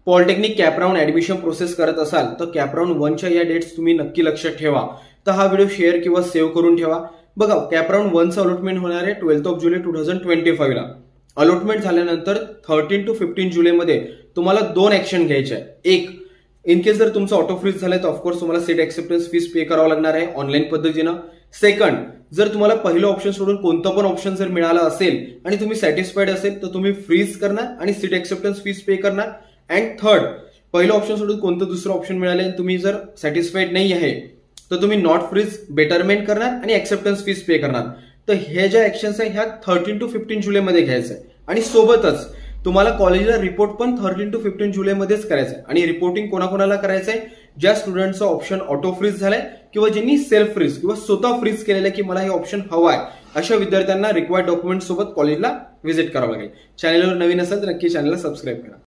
Polytechnic कॅपराऊंड admission process करत असाल तर कॅपराऊंड 1च्या या डेट्स तुम्ही नक्की लक्षात ठेवा. तर हा व्हिडिओ शेअर किंवा सेव्ह करून ठेवा. बघा, कॅपराऊंड 1चं अलॉटमेंट होणार आहे 12 जुलै 2025 ला. अलॉटमेंट झाल्यानंतर 13 to 15 जुलैमध्ये तुम्हाला 2 ऍक्शन घ्यायचे आहे. एक, इन केस जर तुमचं ऑटो फ्रीज झालंय तर ऑफकोर्स तुम्हाला सीट ऍक्सेप्टन्स फीस पे करावं लागणार आहे ऑनलाईन पद्धतीनं. सेकंड, जर तुम्हाला पहिलं ऑप्शन सोडून कोणतं पण ऑप्शन जर मिळालं असेल आणि तुम्ही सॅटिस्फाईड असेल तर तुम्ही फ्रीज करणार आणि सीट ऍक्सेप्टन्स फीस पे करणार. अँड थर्ड, पहिलं ऑप्शन सोडून कोणतं दुसरं ऑप्शन मिळालं आणि तुम्ही जर सॅटिस्फाईड नाही आहे तर तुम्ही नॉट फ्रीज, बेटरमेंट करणार आणि ऍक्सेप्टन्स फीस पे करणार. तर हे ज्या ऍक्शन्स आहे ह्या 13 to 15 जुलैमध्ये घ्यायचं आहे. आणि सोबतच तुम्हाला कॉलेजला रिपोर्ट पण 13 to 15 जुलैमध्येच करायचं आहे. आणि रिपोर्टिंग कोणाकोणाला करायचं आहे? ज्या स्टुडंटचं ऑप्शन ऑटो फ्रीज झालाय किंवा ज्यांनी सेल्फ फ्रीज किंवा स्वतः फ्रीज केलेलं आहे की मला हे ऑप्शन हवा आहे, अशा विद्यार्थ्यांना रिक्वायर्ड डॉक्युमेंट सोबत कॉलेजला व्हिजिट करावं लागेल. चॅनलवर नवीन असेल तर नक्की चॅनलला सबस्क्राईब करा.